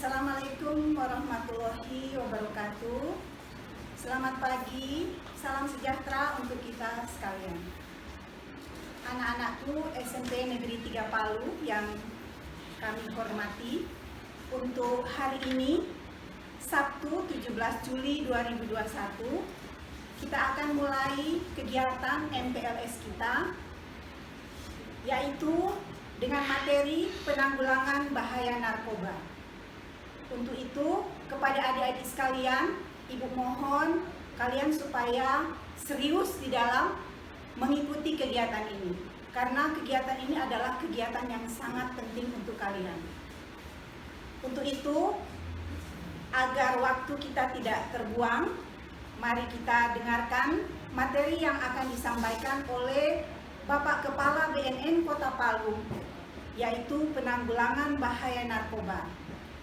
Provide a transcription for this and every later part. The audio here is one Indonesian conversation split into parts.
Assalamualaikum warahmatullahi wabarakatuh. Selamat pagi, salam sejahtera untuk kita sekalian. Anak-anakku SMP Negeri 3 Palu yang kami hormati, untuk hari ini Sabtu 17 Juli 2021 kita akan mulai kegiatan MPLS kita, yaitu dengan materi penanggulangan bahaya narkoba. Untuk itu, kepada adik-adik sekalian, Ibu mohon kalian supaya serius di dalam mengikuti kegiatan ini, karena kegiatan ini adalah kegiatan yang sangat penting untuk kalian. Untuk itu, agar waktu kita tidak terbuang, mari kita dengarkan materi yang akan disampaikan oleh Bapak Kepala BNN Kota Palu, yaitu penanggulangan bahaya narkoba.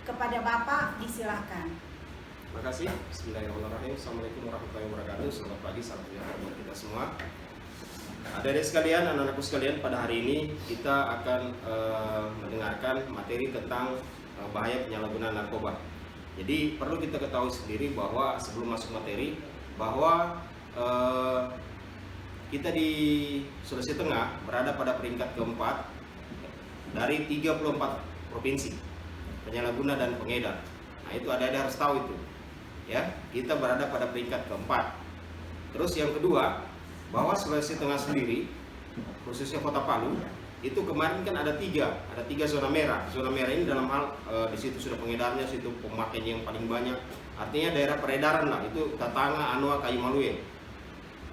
Kepada Bapak, disilahkan. Terima kasih. Bismillahirrahmanirrahim. Assalamualaikum warahmatullahi wabarakatuh. Selamat pagi, salam sejahtera buat kita semua. Adik-adik sekalian, anak-anakku sekalian, pada hari ini kita akan mendengarkan materi tentang bahaya penyalahgunaan narkoba. Jadi perlu kita ketahui sendiri bahwa sebelum masuk materi, bahwa kita di Sulawesi Tengah berada pada peringkat keempat dari 34 provinsi penyalahguna dan pengedar. Nah, itu ada harus tahu itu. Ya, kita berada pada peringkat keempat. Terus yang kedua, bahwa Sulawesi Tengah sendiri, khususnya Kota Palu, itu kemarin kan ada tiga zona merah. Zona merah ini dalam hal di situ sudah pengedarnya, situ pemakainya yang paling banyak. Artinya daerah peredaran lah, itu Tatanga, Anoa, Kayu Malue.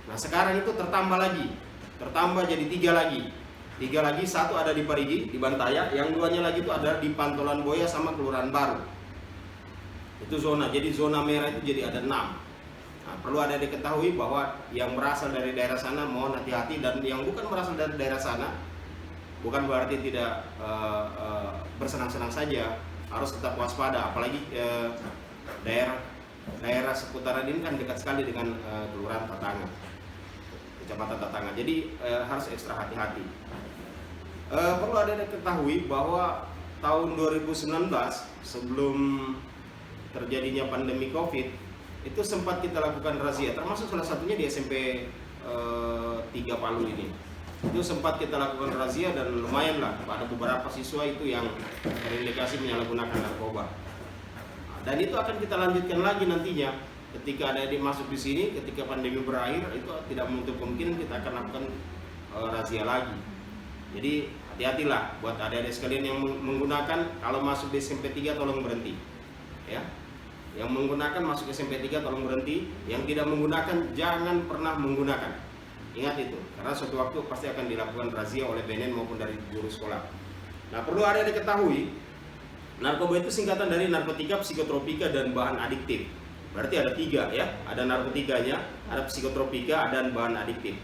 Nah, sekarang itu tertambah jadi 3 lagi. 3 lagi, satu ada di Parigi, di Bantaya, yang duanya lagi itu ada di Pantolan Boya sama Kelurahan Baru. Itu zona, jadi zona merah itu jadi ada 6. Nah, perlu ada diketahui bahwa yang berasal dari daerah sana mohon hati-hati, dan yang bukan berasal dari daerah sana bukan berarti tidak bersenang-senang saja, harus tetap waspada. Apalagi daerah seputaran ini kan dekat sekali dengan Kelurahan Tatanga, Kecamatan Tatanga. Jadi harus ekstra hati-hati. Perlu ada diketahui bahwa tahun 2019 sebelum terjadinya pandemi COVID itu sempat kita lakukan razia, termasuk salah satunya di SMP 3 Palu ini. Itu sempat kita lakukan razia dan lumayan lah, ada beberapa siswa itu yang terindikasi menyalahgunakan narkoba. Dan itu akan kita lanjutkan lagi nantinya ketika adik-adik masuk di sini, ketika pandemi berakhir, itu tidak menutup kemungkinan kita akan lakukan razia lagi. Jadi hati-hatilah buat adik-adik sekalian yang menggunakan, kalau masuk di SMP 3 tolong berhenti. Ya. Yang menggunakan masuk SMP 3 tolong berhenti, yang tidak menggunakan jangan pernah menggunakan. Ingat itu, karena suatu waktu pasti akan dilakukan razia oleh BNN maupun dari guru sekolah. Nah, perlu adik-adik ketahui, narkoba itu singkatan dari narkotika, psikotropika, dan bahan adiktif. Berarti ada 3 ya, ada narkotikanya, ada psikotropika, dan bahan adiktif.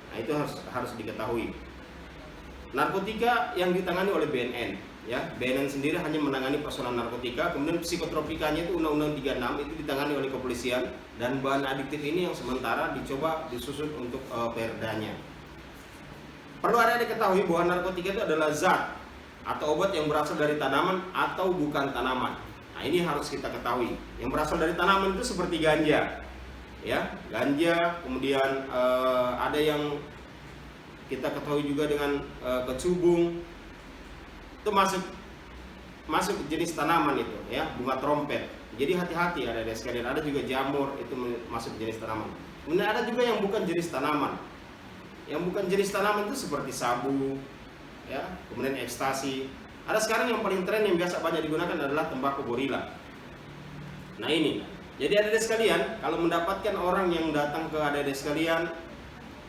Nah, itu harus diketahui. Narkotika yang ditangani oleh BNN, ya, BNN sendiri hanya menangani persoalan narkotika. Kemudian psikotropikanya itu Undang-Undang 36 itu ditangani oleh kepolisian, dan bahan adiktif ini yang sementara dicoba disusun untuk perdanya. Perlu ada diketahui bahwa narkotika itu adalah zat atau obat yang berasal dari tanaman atau bukan tanaman. Nah, ini harus kita ketahui. Yang berasal dari tanaman itu seperti ganja, ya, ganja. Kemudian ada yang kita ketahui juga dengan kecubung, itu masuk jenis tanaman itu, ya, bunga trompet. Jadi hati-hati ada sekalian. Ada juga jamur, itu masuk jenis tanaman. Kemudian ada juga yang bukan jenis tanaman. Yang bukan jenis tanaman itu seperti sabu, ya, kemudian ekstasi. Ada sekarang yang paling tren yang biasa banyak digunakan adalah tembakau gorila. Nah, ini. Jadi adik-adik sekalian, kalau mendapatkan orang yang datang ke adik-adik sekalian,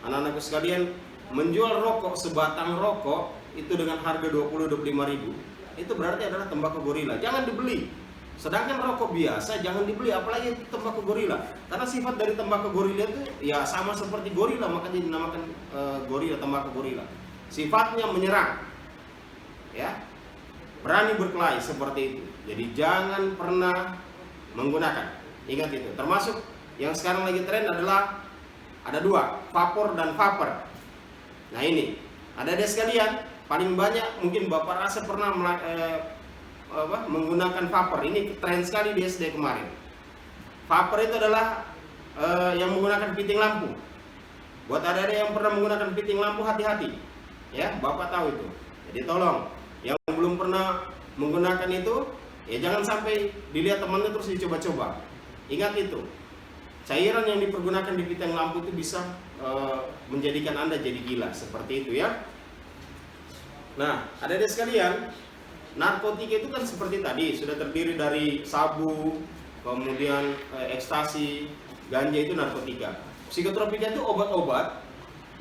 anak-anakku sekalian, menjual rokok, sebatang rokok itu dengan harga 20-25 ribu, itu berarti adalah tembakau gorila. Jangan dibeli. Sedangkan rokok biasa jangan dibeli, apalagi tembakau gorila. Karena sifat dari tembakau gorila itu ya sama seperti gorila, makanya dinamakan gorila, tembakau gorila. Sifatnya menyerang, ya, berani berkelahi seperti itu. Jadi jangan pernah menggunakan. Ingat itu. Termasuk yang sekarang lagi tren adalah ada 2, vapor dan vapor. Nah, ini, ada sekalian, paling banyak mungkin Bapak rasa pernah menggunakan vapor. Ini tren sekali di SD kemarin. Vapor itu adalah yang menggunakan piting lampu. Buat adik-adik yang pernah menggunakan piting lampu, hati-hati ya, Bapak tahu itu. Jadi tolong yang belum pernah menggunakan itu ya jangan sampai dilihat temannya terus dicoba-coba. Ingat itu, cairan yang dipergunakan di piting lampu itu bisa menjadikan Anda jadi gila, seperti itu ya. Nah, adik-adik sekalian, narkotika itu kan seperti tadi sudah terdiri dari sabu, kemudian ekstasi, ganja itu narkotika. Psikotropika itu obat-obat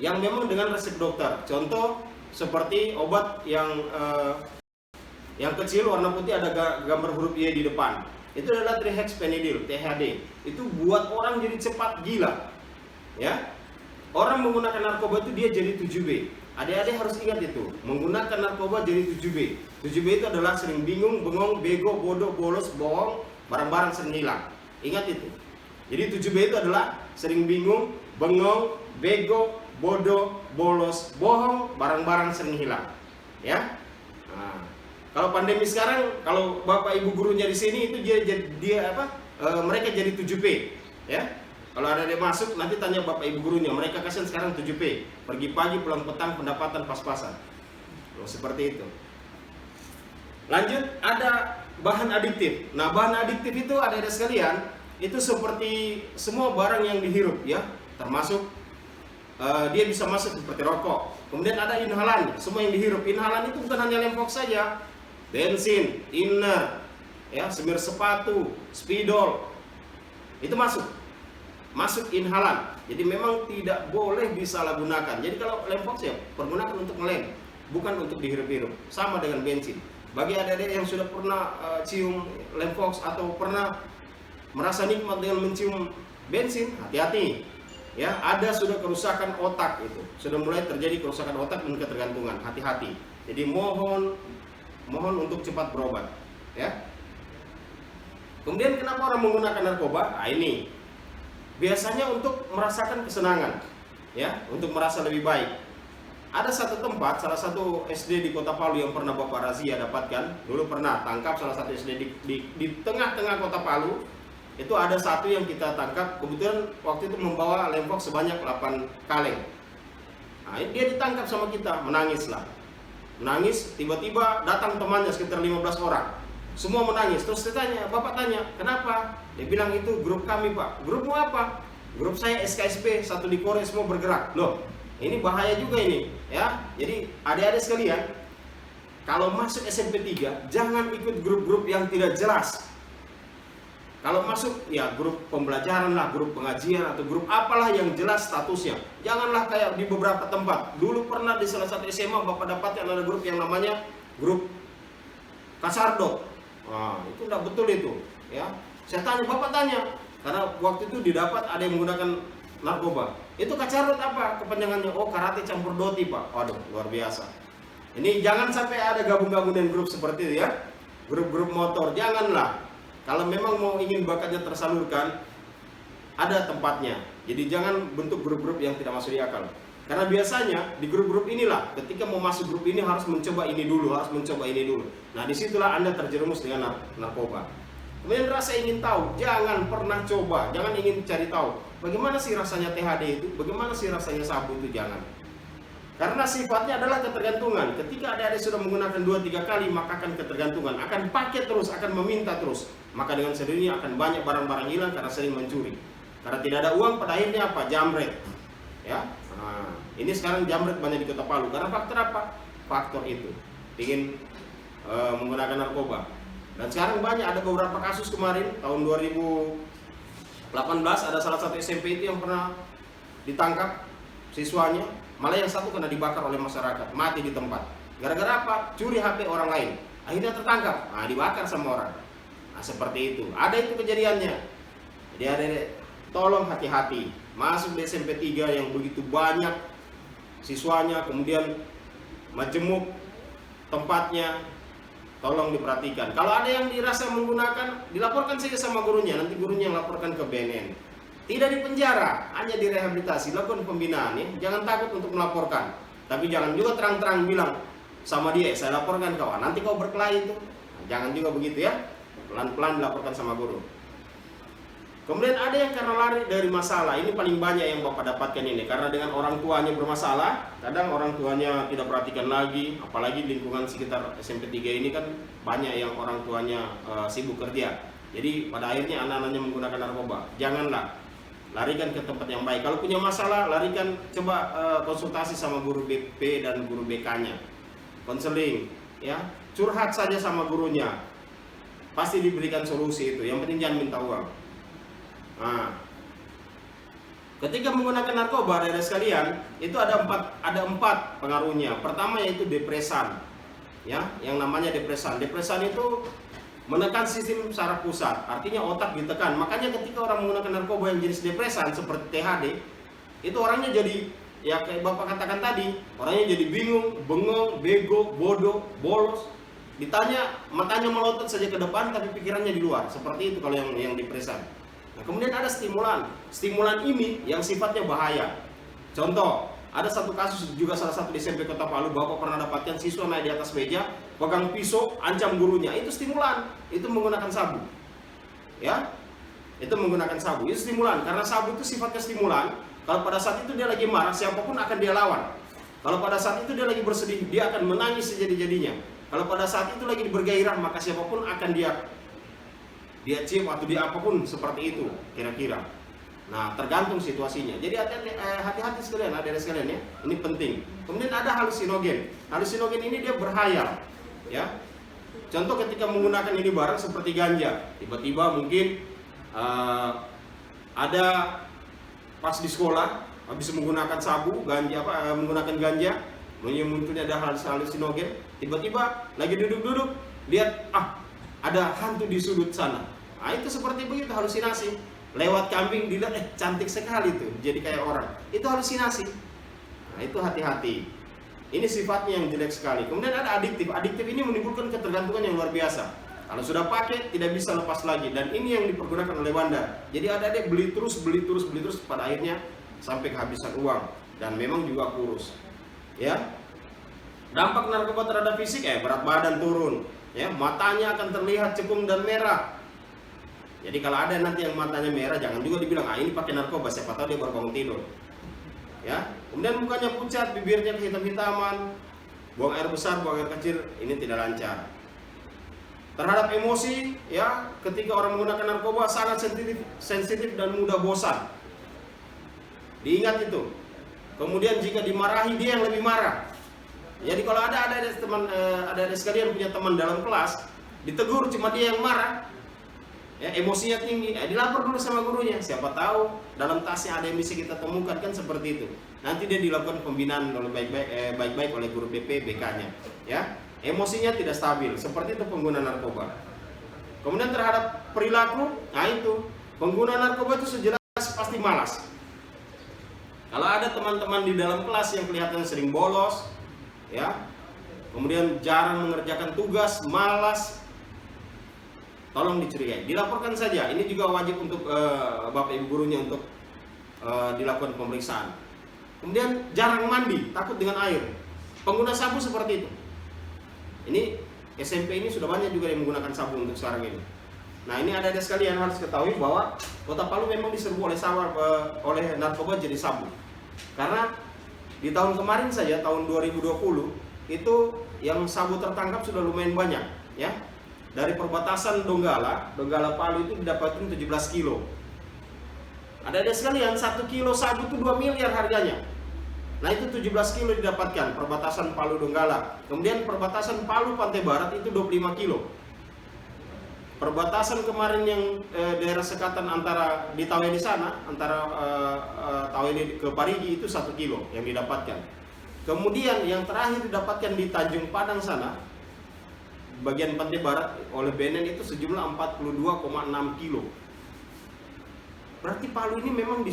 yang memang dengan resep dokter. Contoh seperti obat yang kecil warna putih ada gambar huruf Y di depan. Itu adalah trihexyphenidyl, THD. Itu buat orang jadi cepat gila. Ya. Orang menggunakan narkoba itu dia jadi 7B. Adik-adik harus ingat itu, menggunakan narkoba jadi 7B. 7B itu adalah sering bingung, bengong, bego, bodoh, bolos, bohong, barang-barang sering hilang. Ingat itu. Jadi 7B itu adalah sering bingung, bengong, bego, bodoh, bolos, bohong, barang-barang sering hilang. Ya. Nah, kalau pandemi sekarang, kalau Bapak Ibu gurunya di sini itu mereka jadi 7P, ya. Kalau ada yang masuk nanti tanya Bapak Ibu gurunya, mereka kasihan sekarang 7P. Pergi pagi, pulang petang, pendapatan pas-pasan. Seperti itu. Lanjut, ada bahan adiktif. Nah, bahan adiktif itu adik-adik sekalian, itu seperti semua barang yang dihirup ya, termasuk dia bisa masuk seperti rokok. Kemudian ada inhalan, semua yang dihirup. Inhalan itu bukan hanya lempok saja, bensin, inner, ya, semir sepatu, spidol, itu masuk inhalan. Jadi memang tidak boleh disalahgunakan. Jadi kalau lempok ya pergunakan untuk ngelem, bukan untuk dihirup-hirup. Sama dengan bensin. Bagi adik-adik yang sudah pernah cium lempok atau pernah merasa nikmat dengan mencium bensin, hati-hati ya, ada sudah kerusakan otak, itu sudah mulai terjadi kerusakan otak dan ketergantungan, hati-hati. Jadi mohon untuk cepat berobat ya. Kemudian kenapa orang menggunakan narkoba? Nah, ini biasanya untuk merasakan kesenangan ya, untuk merasa lebih baik. Ada satu tempat, salah satu SD di Kota Palu yang pernah Bapak razia dapatkan, dulu pernah tangkap salah satu SD di tengah-tengah Kota Palu. Itu ada satu yang kita tangkap, kebetulan waktu itu membawa lempok sebanyak 8 kaleng. Nah, dia ditangkap sama kita, menangis, tiba-tiba datang temannya sekitar 15 orang. Semua menangis, terus Bapak tanya, kenapa? Dia bilang itu grup kami Pak. Grupmu apa? Grup saya SKSP, satu di Kore, semua bergerak. Loh, ini bahaya juga ini ya. Jadi adik-adik sekalian, kalau masuk SMP 3, jangan ikut grup-grup yang tidak jelas. Kalau masuk ya grup pembelajaran lah, grup pengajian atau grup apalah yang jelas statusnya. Janganlah kayak di beberapa tempat. Dulu pernah di salah satu SMA Bapak dapatkan ada grup yang namanya grup Kasardo. Nah, itu tidak betul itu, ya. Saya tanya, Bapak tanya, karena waktu itu didapat ada yang menggunakan narkoba. Itu Kasardo apa? Kepanjangannya, oh karate campur doti Pak. Waduh, luar biasa. Ini jangan sampai ada gabung-gabungan grup seperti itu ya. Grup-grup motor, janganlah. Kalau memang mau ingin bakatnya tersalurkan, ada tempatnya. Jadi jangan bentuk grup-grup yang tidak masuk di akal. Karena biasanya di grup-grup inilah, ketika mau masuk grup ini harus mencoba ini dulu, Nah disitulah Anda terjerumus dengan narkoba. Kemudian rasa ingin tahu, jangan pernah coba, jangan ingin cari tahu. Bagaimana sih rasanya THD itu? Bagaimana sih rasanya sabu itu? Jangan. Karena sifatnya adalah ketergantungan. Ketika adik-adik sudah menggunakan 2-3 kali, maka akan ketergantungan. Akan pakai terus, akan meminta terus. Maka dengan sendirinya akan banyak barang-barang hilang karena sering mencuri. Karena tidak ada uang, pada akhirnya apa? Jamret. Ya. Nah, ini sekarang jamret banyak di Kota Palu. Karena faktor apa? Faktor itu. Ingin menggunakan narkoba. Dan sekarang banyak, ada beberapa kasus kemarin, tahun 2018, ada salah satu SMP itu yang pernah ditangkap siswanya. Malah yang satu kena dibakar oleh masyarakat, mati di tempat. Gara-gara apa? Curi HP orang lain. Akhirnya tertangkap, nah dibakar sama orang. Nah seperti itu, ada itu kejadiannya. Jadi adik-adik, tolong hati-hati. Masuk di SMP 3 yang begitu banyak siswanya, kemudian majemuk tempatnya, tolong diperhatikan. Kalau ada yang dirasa menggunakan, dilaporkan saja sama gurunya, nanti gurunya yang laporkan ke BNN. Tidak dipenjara, hanya direhabilitasi, lakukan pembinaan ya. Jangan takut untuk melaporkan. Tapi jangan juga terang-terang bilang sama dia, saya laporkan kau, nanti kau berkelahi itu. Nah, Jangan juga begitu ya, pelan-pelan dilaporkan sama guru. Kemudian ada yang karena lari dari masalah, ini paling banyak yang Bapak dapatkan ini. Karena dengan orang tuanya bermasalah, kadang orang tuanya tidak perhatikan lagi, apalagi lingkungan sekitar SMP 3 ini kan banyak yang orang tuanya sibuk kerja. Jadi pada akhirnya anak-anaknya menggunakan narkoba. Janganlah, larikan ke tempat yang baik. Kalau punya masalah, larikan, coba konsultasi sama guru BP dan guru BK-nya. Konseling, ya, curhat saja sama gurunya. Pasti diberikan solusi itu. Yang penting jangan minta uang. Nah, ketika menggunakan narkoba, adik-adik sekalian, itu ada empat pengaruhnya. Pertama yaitu depresan, ya, yang namanya depresan. Depresan itu menekan sistem saraf pusat, artinya otak ditekan. Makanya ketika orang menggunakan narkoba yang jenis depresan seperti THD, itu orangnya jadi, ya kayak Bapak katakan tadi, orangnya jadi bingung, bengong, bego, bodoh, bolos. Ditanya, matanya melotot saja ke depan, tapi pikirannya di luar. Seperti itu kalau yang depresan. Nah, kemudian ada stimulan ini yang sifatnya bahaya. Contoh, ada satu kasus juga salah satu di SMP Kota Palu, Bapak pernah dapatkan siswa naik di atas meja, pegang pisau, ancam gurunya. Itu stimulan, itu menggunakan sabu. Ya, itu menggunakan sabu, itu stimulan. Karena sabu itu sifatnya stimulan. Kalau pada saat itu dia lagi marah, siapapun akan dia lawan. Kalau pada saat itu dia lagi bersedih, dia akan menangis sejadi-jadinya. Kalau pada saat itu lagi bergairah, maka siapapun akan dia cium atau dia apapun seperti itu kira-kira. Nah, tergantung situasinya. Jadi hati-hati sekalian, adik-adik sekalian ya. Ini penting. Kemudian ada halusinogen. Halusinogen ini dia berhayal, ya. Contoh ketika menggunakan ini barang seperti ganja, tiba-tiba mungkin ada pas di sekolah habis menggunakan sabu, menggunakan ganja, munculnya ada halusinogen, tiba-tiba lagi duduk-duduk, lihat ada hantu di sudut sana. Nah, itu seperti begitu, halusinasi. Lewat kambing dilihat, cantik sekali tuh, jadi kayak orang. Itu halusinasi. Nah, itu hati-hati. Ini sifatnya yang jelek sekali. Kemudian ada adiktif. Adiktif ini menimbulkan ketergantungan yang luar biasa. Kalau sudah pakai tidak bisa lepas lagi. Dan ini yang dipergunakan oleh bandar. Jadi adik-adik beli terus, pada akhirnya sampai kehabisan uang. Dan memang juga kurus. Ya. Dampak narkoba terhadap fisik, berat badan turun. Ya, matanya akan terlihat cekung dan merah. Jadi kalau ada nanti yang matanya merah, jangan juga dibilang, ini pakai narkoba, siapa tahu dia baru bangun tidur. Ya, kemudian mukanya pucat, bibirnya kehitam-hitaman, buang air besar, buang air kecil, ini tidak lancar. Terhadap emosi, ya, ketika orang menggunakan narkoba sangat sensitif dan mudah bosan. Diingat itu. Kemudian jika dimarahi, dia yang lebih marah. Jadi kalau ada sekalian punya teman dalam kelas, ditegur cuma dia yang marah, ya, emosinya tinggi, dilapor dulu sama gurunya. Siapa tahu dalam tasnya ada yang bisa kita temukan, kan seperti itu. Nanti dia dilakukan pembinaan oleh baik-baik oleh guru BP, BK-nya. Ya, emosinya tidak stabil, seperti itu pengguna narkoba. Kemudian terhadap perilaku, nah itu pengguna narkoba itu sejelas pasti malas. Kalau ada teman-teman di dalam kelas yang kelihatannya sering bolos, ya, kemudian jarang mengerjakan tugas, malas, tolong dicurigai, dilaporkan saja. Ini juga wajib untuk Bapak Ibu gurunya untuk dilakukan pemeriksaan. Kemudian jarang mandi, takut dengan air. Pengguna sabu seperti itu. Ini SMP ini sudah banyak juga yang menggunakan sabu untuk sekarang ini. Nah, ini ada sekalian harus ketahui bahwa Kota Palu memang diserbu oleh narkoba jadi sabu. Karena di tahun kemarin saja, tahun 2020, itu yang sabu tertangkap sudah lumayan banyak, ya. Dari perbatasan Donggala Palu itu didapatkan 17 kilo. Ada sekalian, 1 kilo sabu itu 2 miliar harganya. Nah, itu 17 kilo didapatkan, perbatasan Palu Donggala. Kemudian perbatasan Palu Pantai Barat itu 25 kilo. Perbatasan kemarin yang daerah sekatan antara di Taweli sana, antara Taweli ke Parigi itu 1 kilo yang didapatkan. Kemudian yang terakhir didapatkan di Tanjung Padang sana, bagian Pantai Barat oleh BNN itu sejumlah 42,6 kilo. Berarti Palu ini memang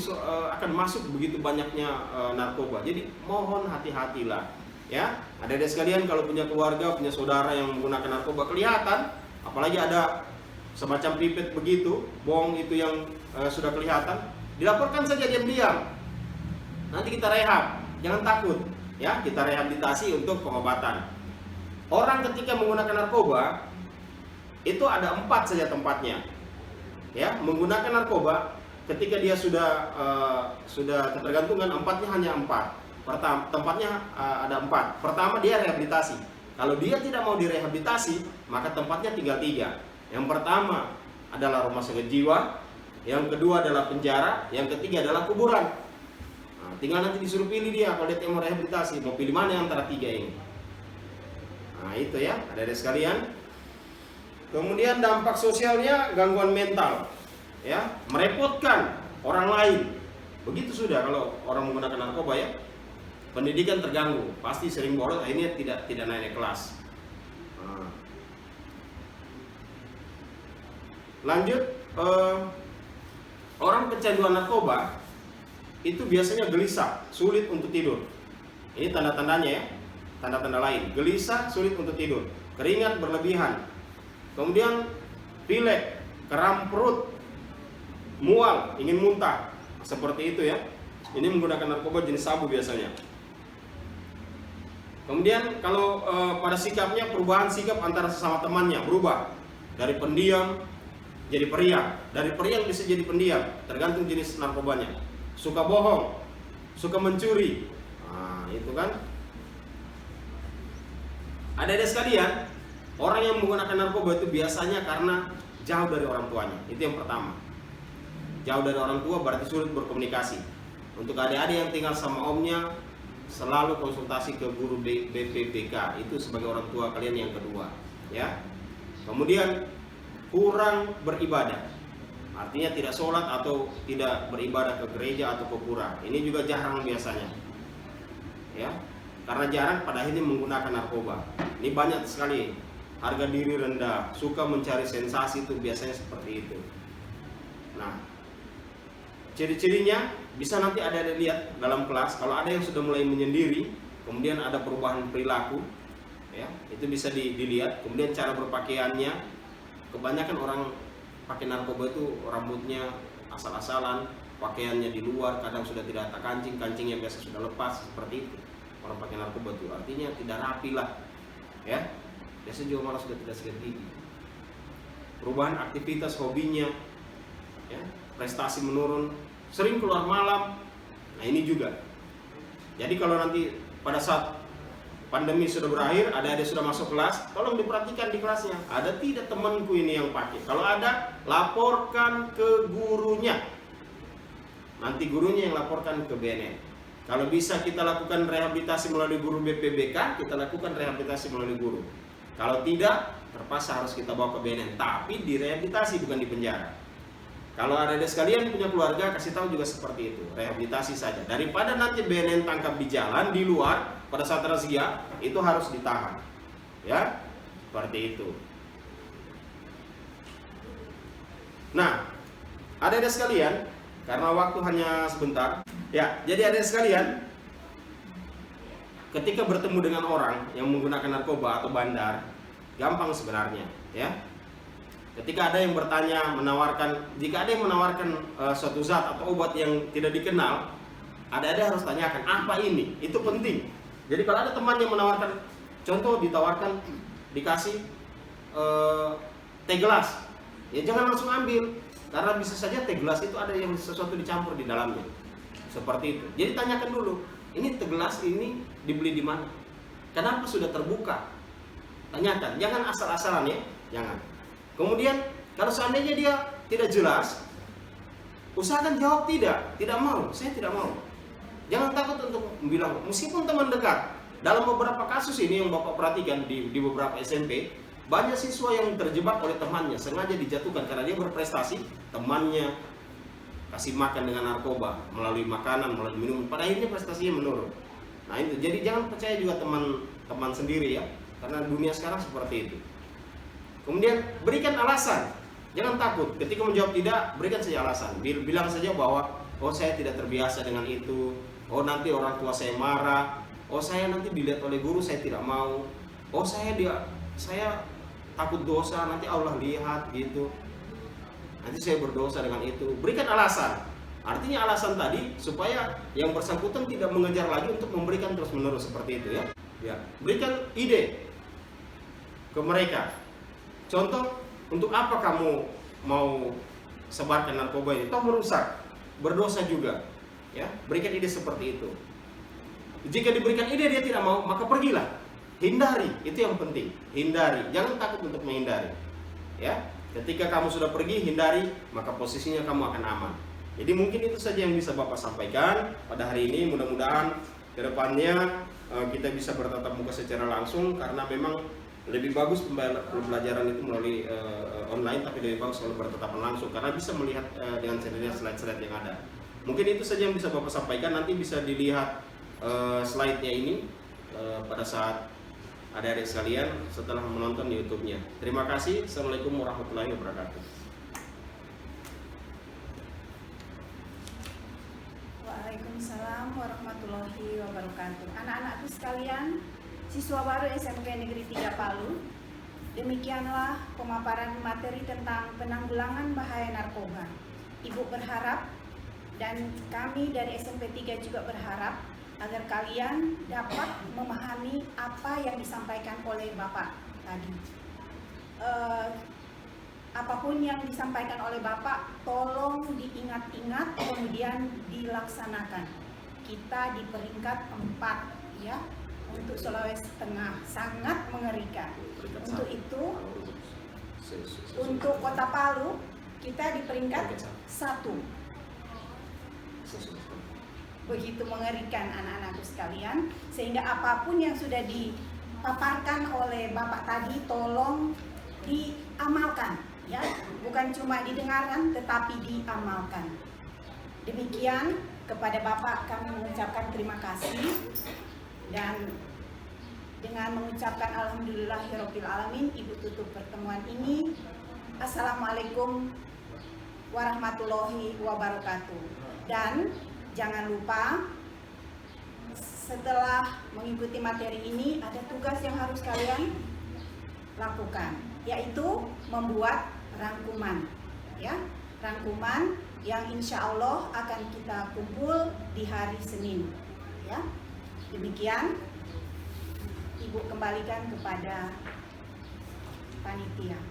akan masuk begitu banyaknya narkoba. Jadi mohon hati-hatilah, ya. Ada sekalian kalau punya keluarga, punya saudara yang menggunakan narkoba kelihatan, apalagi ada semacam pipet begitu, bong itu yang sudah kelihatan, dilaporkan saja diam-diam. Nanti kita rehab, jangan takut, ya. Kita rehabilitasi untuk pengobatan. Orang ketika menggunakan narkoba itu ada 4 saja tempatnya. Ya, menggunakan narkoba ketika dia sudah ketergantungan, tempatnya hanya 4. Tempatnya ada 4. Pertama, dia rehabilitasi. Kalau dia tidak mau direhabilitasi, maka tempatnya tinggal 3. Yang pertama adalah rumah sakit jiwa, yang kedua adalah penjara, yang ketiga adalah kuburan. Nah, tinggal nanti disuruh pilih dia kalau dia mau rehabilitasi, mau pilih mana antara 3 ini. Nah, itu ya, adik-adik sekalian. Kemudian dampak sosialnya gangguan mental, ya, merepotkan orang lain. Begitu sudah kalau orang menggunakan narkoba ya. Pendidikan terganggu, pasti sering bolos, akhirnya tidak naik kelas. Nah. Lanjut, orang kecanduan narkoba itu biasanya gelisah, sulit untuk tidur. Ini tanda-tandanya ya, tanda-tanda lain. Gelisah, sulit untuk tidur, keringat berlebihan, kemudian pilek, kram perut, mual, ingin muntah, seperti itu ya. Ini menggunakan narkoba jenis sabu biasanya. Kemudian kalau pada sikapnya, perubahan sikap antara sesama temannya berubah dari pendiam jadi periang, dari periang bisa jadi pendiam, tergantung jenis narkobanya. Suka bohong, suka mencuri, nah itu kan. Adik-adik sekalian, orang yang menggunakan narkoba itu biasanya karena jauh dari orang tuanya. Itu yang pertama. Jauh dari orang tua berarti sulit berkomunikasi. Untuk adik-adik yang tinggal sama omnya, selalu konsultasi ke guru BPBK, itu sebagai orang tua kalian yang kedua, ya. Kemudian kurang beribadah, artinya tidak sholat atau tidak beribadah ke gereja atau ke pura. Ini juga jarang biasanya, ya, karena jarang pada akhirnya menggunakan narkoba. Ini banyak sekali, harga diri rendah, suka mencari sensasi, itu biasanya seperti itu. Nah, ciri-cirinya bisa nanti ada lihat dalam kelas. Kalau ada yang sudah mulai menyendiri, kemudian ada perubahan perilaku, ya, itu bisa dilihat. Kemudian cara berpakaiannya, kebanyakan orang pakai narkoba itu rambutnya asal-asalan, pakaiannya di luar, kadang sudah tidak ada kancingnya biasa sudah lepas, seperti itu. Orang pakai narkoba itu artinya tidak rapi lah, ya. Biasa juga malah sudah tidak sikat gigi. Perubahan aktivitas hobinya, ya, prestasi menurun, sering keluar malam. Nah, ini juga. Jadi kalau nanti pada saat pandemi sudah berakhir, ada sudah masuk kelas, tolong diperhatikan di kelasnya. Ada tidak temanku ini yang pakai? Kalau ada, laporkan ke gurunya. Nanti gurunya yang laporkan ke BNN. Kalau bisa kita lakukan rehabilitasi melalui guru BPBK, kita lakukan rehabilitasi melalui guru. Kalau tidak, terpaksa harus kita bawa ke BNN. Tapi direhabilitasi, bukan di penjara. Kalau ada sekalian punya keluarga, kasih tahu juga seperti itu, rehabilitasi saja. Daripada nanti BNN tangkap di jalan, di luar, pada saat razia, itu harus ditahan. Ya, seperti itu. Nah, ada sekalian, karena waktu hanya sebentar. Ya, jadi ada sekalian, ketika bertemu dengan orang yang menggunakan narkoba atau bandar, gampang sebenarnya, ya. Ketika ada yang bertanya, jika ada yang menawarkan suatu zat atau obat yang tidak dikenal, ada harus tanyakan, apa ini? Itu penting. Jadi kalau ada teman yang menawarkan, contoh ditawarkan, dikasih teh gelas, ya jangan langsung ambil, karena bisa saja teh gelas itu ada yang sesuatu dicampur di dalamnya, seperti itu. Jadi tanyakan dulu, ini teh gelas ini dibeli di mana? Kenapa sudah terbuka? Tanyakan, jangan asal-asalan ya, jangan. Kemudian kalau seandainya dia tidak jelas, usahakan jawab tidak mau, saya tidak mau. Jangan takut untuk bilang, meskipun teman dekat. Dalam beberapa kasus ini yang Bapak perhatikan di beberapa SMP, banyak siswa yang terjebak oleh temannya, sengaja dijatuhkan karena dia berprestasi, temannya kasih makan dengan narkoba, melalui makanan, melalui minum, pada akhirnya prestasinya menurun. Nah itu, jadi jangan percaya juga teman sendiri ya, karena dunia sekarang seperti itu. Kemudian berikan alasan, jangan takut. Ketika menjawab tidak, berikan saja alasan. Bilang saja bahwa, oh saya tidak terbiasa dengan itu, oh nanti orang tua saya marah, oh saya nanti dilihat oleh guru, saya tidak mau, oh saya takut dosa, nanti Allah lihat gitu, nanti saya berdosa dengan itu. Berikan alasan. Artinya alasan tadi supaya yang bersangkutan tidak mengejar lagi untuk memberikan terus menerus seperti itu ya. Berikan ide ke mereka. Contoh, Untuk apa kamu mau sebarkan narkoba ini? Toh merusak, berdosa juga. Ya, berikan ide seperti itu. Jika diberikan ide dia tidak mau, maka pergilah. Hindari, itu yang penting. Hindari, jangan takut untuk menghindari. Ya, ketika kamu sudah pergi, hindari, maka posisinya kamu akan aman. Jadi mungkin itu saja yang bisa Bapak sampaikan pada hari ini. Mudah-mudahan kedepannya kita bisa bertatap muka secara langsung, karena memang lebih bagus pembelajaran itu melalui online, tapi lebih bagus kalau bertatapan langsung karena bisa melihat dengan sendirinya slide-slide yang ada. Mungkin itu saja yang bisa Bapak sampaikan. Nanti bisa dilihat slide-nya ini pada saat adik-adik sekalian setelah menonton di YouTube-nya. Terima kasih. Assalamualaikum warahmatullahi wabarakatuh. Waalaikumsalam warahmatullahi wabarakatuh. Anak-anakku sekalian, siswa baru SMP Negeri 3 Palu, demikianlah pemaparan materi tentang penanggulangan bahaya narkoba. Ibu berharap dan kami dari SMP 3 juga berharap agar kalian dapat memahami apa yang disampaikan oleh Bapak tadi. Apapun yang disampaikan oleh Bapak, tolong diingat-ingat kemudian dilaksanakan. Kita di peringkat 4 ya, untuk Sulawesi Tengah, sangat mengerikan. Untuk itu, untuk Kota Palu, kita di peringkat 1. Begitu mengerikan anak-anakku sekalian, sehingga apapun yang sudah dipaparkan oleh Bapak tadi, tolong diamalkan. Ya, bukan cuma didengarkan tetapi diamalkan. Demikian, kepada Bapak kami mengucapkan terima kasih, dan dengan mengucapkan alhamdulillahirabbil alamin, Ibu tutup pertemuan ini. Assalamualaikum warahmatullahi wabarakatuh. Dan jangan lupa, setelah mengikuti materi ini ada tugas yang harus kalian lakukan, yaitu membuat rangkuman, ya, rangkuman yang insya Allah akan kita kumpul di hari Senin, ya. Demikian, Ibu kembalikan kepada panitia.